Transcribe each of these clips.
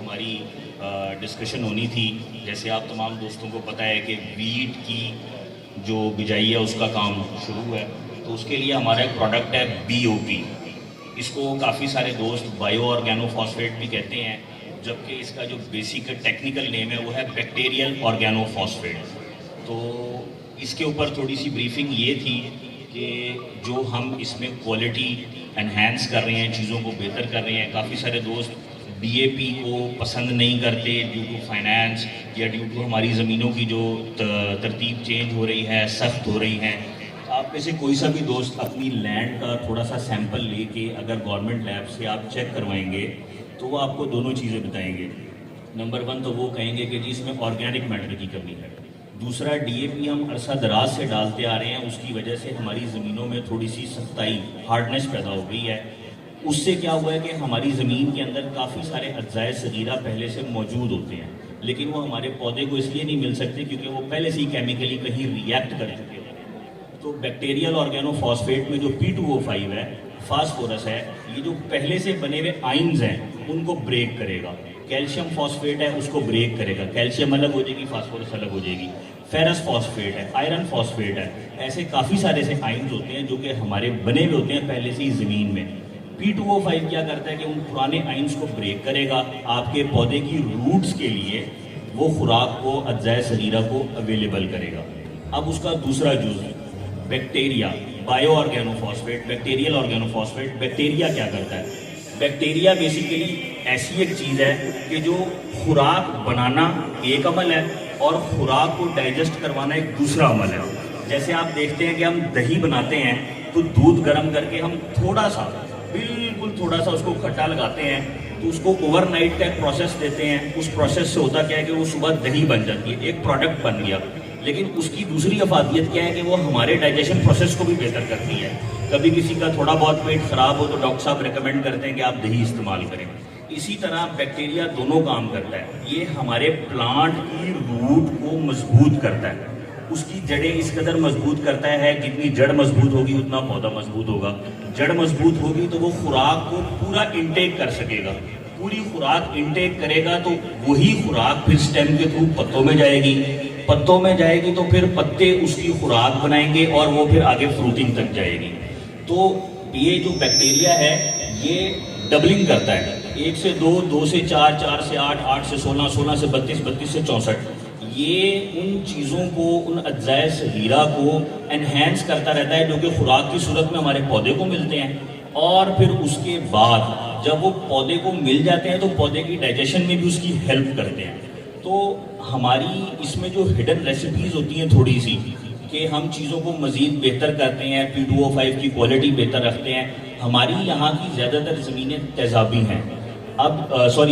ہماری ڈسکشن ہونی تھی. جیسے آپ تمام دوستوں کو پتہ ہے کہ ویٹ کی جو بجائی ہے اس کا کام شروع ہے, تو اس کے لیے ہمارا ایک پروڈکٹ ہے BOP. اس کو کافی سارے دوست بایو آرگینو فاسفیٹ بھی کہتے ہیں, جبکہ اس کا جو بیسک ٹیکنیکل نیم ہے وہ ہے بیکٹیریل آرگینو فاسفیٹ. تو اس کے اوپر تھوڑی سی بریفنگ یہ تھی کہ جو ہم اس میں کوالٹی انہینس کر رہے ہیں, چیزوں کو بہتر کر رہے ہیں. کافی سارے دوست DAP کو پسند نہیں کرتے ڈیو ٹو فائنانس یا ڈیو ٹو ہماری زمینوں کی جو ترتیب چینج ہو رہی ہے, سخت ہو رہی ہیں. آپ میں سے کوئی سا بھی دوست اپنی لینڈ کا تھوڑا سا سیمپل لے کے اگر گورنمنٹ لیب سے آپ چیک کروائیں گے تو وہ آپ کو دونوں چیزیں بتائیں گے. نمبر 1 تو وہ کہیں گے کہ جی اس میں آرگینک میٹر کی کمی ہے. دوسرا DAP ہم عرصہ دراز سے ڈالتے آ رہے ہیں, اس کی وجہ سے ہماری زمینوں میں تھوڑی سی سختائی, ہارڈنیس پیدا ہو گئی ہے. اس سے کیا ہوا ہے کہ ہماری زمین کے اندر کافی سارے اجزائے صغیرہ پہلے سے موجود ہوتے ہیں, لیکن وہ ہمارے پودے کو اس لیے نہیں مل سکتے کیونکہ وہ پہلے سے ہی کیمیکلی کہیں ریئیکٹ کر چکے ہوتے ہیں. تو بیکٹیریل آرگینو فاسفیٹ میں جو P2O5 ہے, فاسفورس ہے, یہ جو پہلے سے بنے ہوئے آئنز ہیں ان کو بریک کرے گا. کیلشیم فاسفیٹ ہے, اس کو بریک کرے گا. کیلشیم الگ ہو جائے گی, فاسفورس الگ ہو جائے گی. فیرس فاسفیٹ ہے, آئرن فاسفیٹ ہے. ایسے کافی سارے ایسے آئنز ہوتے ہیں جو کہ ہمارے بنے ہوئے ہوتے ہیں پہلے سے ہی زمین میں. P2O5 کیا کرتا ہے کہ ان پرانے آئنز کو بریک کرے گا, آپ کے پودے کی روٹس کے لیے وہ خوراک کو, اجزائے صغیرہ کو اویلیبل کرے گا. اب اس کا دوسرا جز bacteria, bio organophosphate, bacterial organophosphate. Bacteria کیا کرتا ہے؟ بیکٹیریا بیسیکلی ایسی ایک چیز ہے کہ جو خوراک بنانا ایک عمل ہے اور خوراک کو ڈائجسٹ کروانا ایک دوسرا عمل ہے. جیسے آپ دیکھتے ہیں کہ ہم دہی بناتے ہیں تو دودھ گرم کر کے ہم تھوڑا سا, بالکل تھوڑا سا اس کو کھٹا لگاتے ہیں, تو اس کو اوور نائٹ کا ایک پروسیس دیتے ہیں. اس پروسیس سے ہوتا کیا ہے کہ وہ صبح دہی بن جاتی ہے, ایک پروڈکٹ بن گیا. لیکن اس کی دوسری افادیت کیا ہے کہ وہ ہمارے ڈائجیشن پروسیس کو بھی بہتر کرتی ہے. کبھی کسی کا تھوڑا بہت پیٹ خراب ہو تو ڈاکٹر صاحب ریکمینڈ کرتے ہیں کہ آپ دہی استعمال کریں. اسی طرح بیکٹیریا دونوں کام کرتا ہے. یہ ہمارے پلانٹ کی روٹ کو مضبوط کرتا ہے, اس کی جڑیں اس قدر مضبوط کرتا ہے, جتنی جڑ مضبوط ہوگی اتنا پودا مضبوط ہوگا. جڑ مضبوط ہوگی تو وہ خوراک کو پورا انٹیک کر سکے گا. پوری خوراک انٹیک کرے گا تو وہی خوراک پھر سٹیم کے تھرو پتوں میں جائے گی. پتوں میں جائے گی تو پھر پتے اس کی خوراک بنائیں گے اور وہ پھر آگے فروٹنگ تک جائے گی. تو یہ جو بیکٹیریا ہے یہ ڈبلنگ کرتا ہے, 1 سے 2, 2 سے 4, 4 سے 8, 8 سے 16, 16 سے 32, 32 سے 64. یہ ان چیزوں کو, ان اجزائے صغیرہ کو انہینس کرتا رہتا ہے جو کہ خوراک کی صورت میں ہمارے پودے کو ملتے ہیں. اور پھر اس کے بعد جب وہ پودے کو مل جاتے ہیں تو پودے کی ڈائجیشن میں بھی اس کی ہیلپ کرتے ہیں. تو ہماری اس میں جو ہڈن ریسیپیز ہوتی ہیں تھوڑی سی کہ ہم چیزوں کو مزید بہتر کرتے ہیں, P2O5 کی کوالٹی بہتر رکھتے ہیں. ہماری یہاں کی زیادہ تر زمینیں تیزابی ہیں,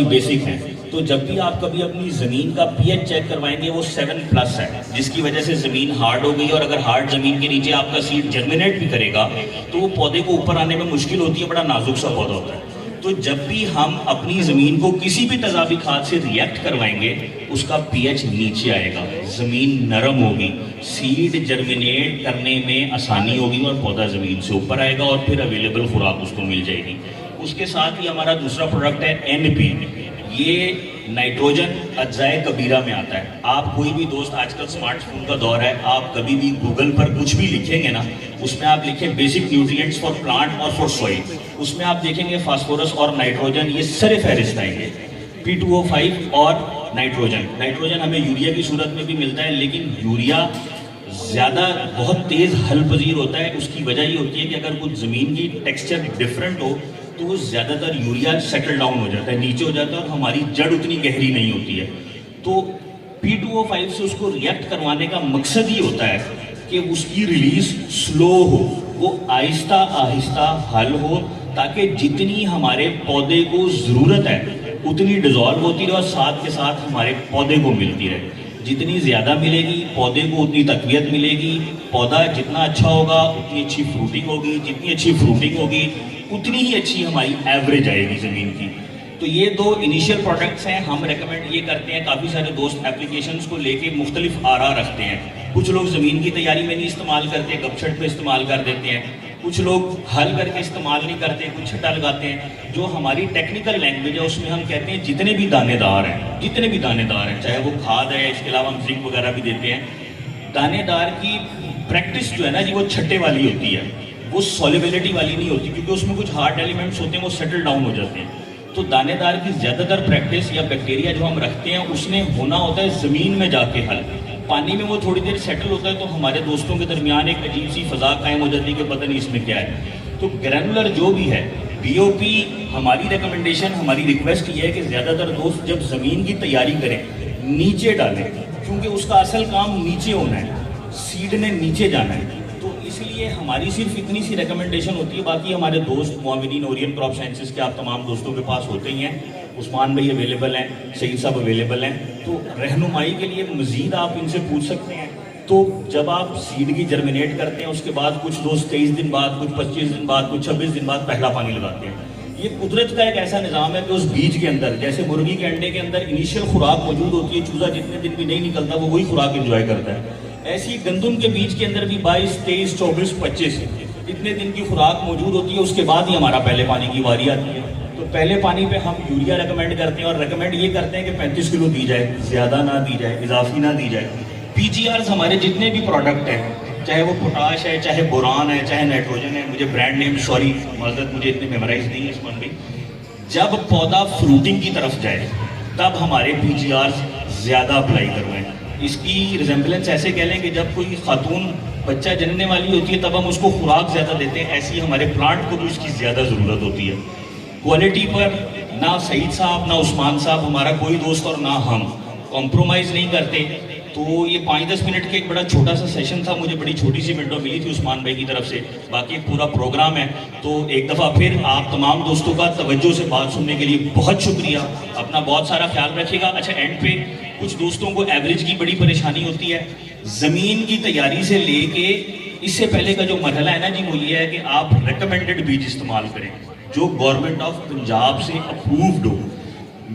بیسک ہیں. تو جب بھی آپ کبھی اپنی زمین کا pH چیک کروائیں گے وہ 7+ ہے, جس کی وجہ سے زمین ہارڈ ہو گئی, اور اگر ہارڈ زمین کے نیچے آپ کا سیڈ جرمینیٹ بھی کرے گا تو وہ پودے کو اوپر آنے میں مشکل ہوتی ہے, بڑا نازک سا پودا ہوتا ہے. تو جب بھی ہم اپنی زمین کو کسی بھی تیزابی کھاد سے ریئیکٹ کروائیں گے اس کا pH نیچے آئے گا, زمین نرم ہوگی, سیڈ جرمینیٹ کرنے میں آسانی ہوگی اور پودا زمین سے اوپر آئے گا اور پھر اویلیبل خوراک اس کو مل جائے گی. اس کے ساتھ ہی ہمارا دوسرا پروڈکٹ ہے NP. یہ نائٹروجن اجزائے کبیرہ میں آتا ہے. آپ کوئی بھی دوست, آج کل سمارٹ فون کا دور ہے, آپ کبھی بھی گوگل پر کچھ بھی لکھیں گے نا, اس میں آپ لکھیں بیسک نیوٹرینٹس فار پلانٹ اور فار سوئل, اس میں آپ دیکھیں گے فاسفورس اور نائٹروجن یہ سر فہرست آئیں گے. P2O5 اور نائٹروجن. نائٹروجن ہمیں یوریا کی صورت میں بھی ملتا ہے, لیکن یوریا زیادہ بہت تیز حل پذیر ہوتا ہے. اس کی وجہ یہ ہوتی ہے کہ اگر کچھ زمین کی ٹیکسچر ڈفرینٹ ہو تو وہ زیادہ تر یوریا سیٹل ڈاؤن ہو جاتا ہے, نیچے ہو جاتا ہے, اور ہماری جڑ اتنی گہری نہیں ہوتی ہے. تو P2O5 سے اس کو ریئیکٹ کروانے کا مقصد یہ ہوتا ہے کہ اس کی ریلیز سلو ہو, وہ آہستہ آہستہ حل ہو, تاکہ جتنی ہمارے پودے کو ضرورت ہے اتنی ڈیزالو ہوتی رہے اور ساتھ کے ساتھ ہمارے پودے کو ملتی رہے. جتنی زیادہ ملے گی پودے کو اتنی تقویت ملے گی, پودا جتنا اچھا ہوگا اتنی اچھی فروٹنگ ہوگی, جتنی اچھی فروٹنگ ہوگی اتنی ہی اچھی ہماری ایوریج آئے گی زمین کی. تو یہ 2 انیشیل پروڈکٹس ہیں. ہم ریکمینڈ یہ کرتے ہیں, کافی سارے دوست اپلیکیشنز کو لے کے مختلف آراء رکھتے ہیں. کچھ لوگ زمین کی تیاری میں نہیں استعمال کرتے, گپ شٹ پہ استعمال کر دیتے ہیں. کچھ لوگ ہل کر کے استعمال نہیں کرتے، کچھ چھٹا لگاتے ہیں. جو ہماری ٹیکنیکل لینگویج ہے اس میں ہم کہتے ہیں جتنے بھی دانے دار ہیں چاہے وہ کھاد ہے، اس کے علاوہ ہم زنک وغیرہ بھی دیتے ہیں. دانے دار کی پریکٹس جو ہے نا جی وہ چھٹے والی ہوتی ہے، وہ سولیبلٹی والی نہیں ہوتی، کیونکہ اس میں کچھ ہارڈ ایلیمنٹس ہوتے ہیں وہ سیٹل ڈاؤن ہو جاتے ہیں. تو دانے دار کی زیادہ تر پریکٹس یا بیکٹیریا جو ہم رکھتے ہیں اس نے ہونا ہوتا ہے زمین میں جا کے حل. پانی میں وہ تھوڑی دیر سیٹل ہوتا ہے تو ہمارے دوستوں کے درمیان ایک عجیب سی فضا قائم ہو جاتی ہے کہ پتہ نہیں اس میں کیا ہے. تو گرینولر جو بھی ہے بی او پی، ہماری ریکمنڈیشن، ہماری ریکویسٹ یہ ہے کہ زیادہ تر دوست جب زمین کی تیاری کریں نیچے ڈالیں، کیونکہ اس کا اصل کام نیچے ہونا ہے، سیڈ نے نیچے جانا ہے. تو اس لیے ہماری صرف اتنی سی ریکمنڈیشن ہوتی ہے. باقی ہمارے دوست معاونین اورین کراپ سائنسز کے آپ تمام دوستوں کے پاس ہوتے ہی ہیں. عثمان بھائی اویلیبل ہیں، سعید صاحب اویلیبل ہیں، تو رہنمائی کے لیے مزید آپ ان سے پوچھ سکتے ہیں. تو جب آپ سیڈ کی جرمینیٹ کرتے ہیں اس کے بعد کچھ دوست 23 دن بعد، کچھ 25 دن بعد، کچھ 26 دن بعد پہلا پانی لگاتے ہیں. یہ قدرت کا ایک ایسا نظام ہے کہ اس بیج کے اندر، جیسے مرغی کے انڈے کے اندر انیشیل خوراک موجود ہوتی ہے، چوزا جتنے دن بھی نہیں نکلتا وہ وہی خوراک انجوائے کرتا ہے. ایسی گندم کے بیج کے اندر بھی 22، 23، 24، 25 اتنے دن کی خوراک موجود ہوتی ہے. اس کے بعد ہی ہمارا پہلے پانی کی واری آتی ہے. تو پہلے پانی پہ ہم یوریا ریکمینڈ کرتے ہیں، اور ریکمینڈ یہ کرتے ہیں کہ 35 کلو دی جائے، زیادہ نہ دی جائے، اضافی نہ دی جائے. پی جی آرز ہمارے جتنے بھی پروڈکٹ ہیں، چاہے وہ پوٹاش ہے، چاہے بوران ہے، چاہے نائٹروجن ہے، مجھے برانڈ نیم سوری معذرت مجھے اتنے میمورائز نہیں ہے عثمان بھائی. جب پودا فروٹنگ کی طرف جائے تب ہمارے پی جی آرز زیادہ اپلائی کروائیں. اس کی ریزمبلنس ایسے کہہ لیں کہ جب کوئی خاتون بچہ جننے والی ہوتی ہے تب ہم اس کو خوراک زیادہ دیتے ہیں، ایسی ہمارے پلانٹ کو بھی اس کی زیادہ ضرورت ہوتی ہے. کوالٹی پر نہ سعید صاحب، نہ عثمان صاحب، ہمارا کوئی دوست اور نہ ہم کمپرومائز نہیں کرتے. تو یہ 5-10 منٹ کے ایک بڑا چھوٹا سا سیشن تھا، مجھے بڑی چھوٹی سی ونڈو ملی تھی عثمان بھائی کی طرف سے. باقی پورا پروگرام ہے. تو ایک دفعہ پھر آپ تمام دوستوں کا توجہ سے بات سننے کے لیے بہت شکریہ. اپنا بہت سارا خیال رکھیے گا. اچھا، اینڈ پہ کچھ دوستوں کو ایوریج کی بڑی پریشانی ہوتی ہے. زمین کی تیاری سے لے کے اس سے پہلے کا جو مرحلہ ہے نا جی وہ یہ ہے کہ آپ ریکمینڈڈ بیج استعمال کریں جو گورنمنٹ آف پنجاب سے اپرووڈ ہو.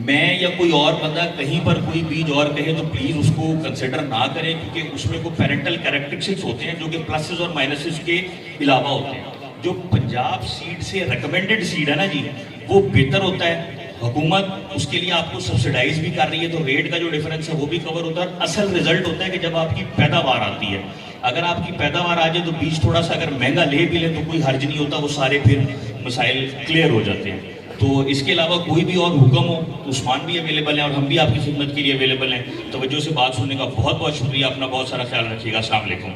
میں یا کوئی اور بندہ کہیں پر کوئی بیج اور کہے تو پلیز اس کو کنسیڈر نہ کریں، کیونکہ اس میں کوئی پیرنٹل کریکٹرسٹکس ہوتے ہیں جو کہ پلسز اور مائنسز کے علاوہ ہوتے ہیں. جو پنجاب سیڈ سے ریکمینڈڈ سیڈ ہے نا جی وہ بہتر ہوتا ہے. حکومت اس کے لیے آپ کو سبسڈائز بھی کر رہی ہے، تو ریٹ کا جو ڈفرنس ہے وہ بھی کور ہوتا ہے. اصل رزلٹ ہوتا ہے کہ جب آپ کی پیداوار آتی ہے، اگر آپ کی پیداوار آ جائے تو بیج تھوڑا سا اگر مہنگا لے بھی لیں تو کوئی حرج نہیں ہوتا، وہ سارے پھر مسائل کلیئر ہو جاتے ہیں. تو اس کے علاوہ کوئی بھی اور حکم ہو تو عثمان بھی اویلیبل ہیں اور ہم بھی آپ کی خدمت کے لیے اویلیبل ہیں. توجہ سے بات سننے کا بہت بہت شکریہ. اپنا بہت سارا خیال رکھیے گا. السلام علیکم.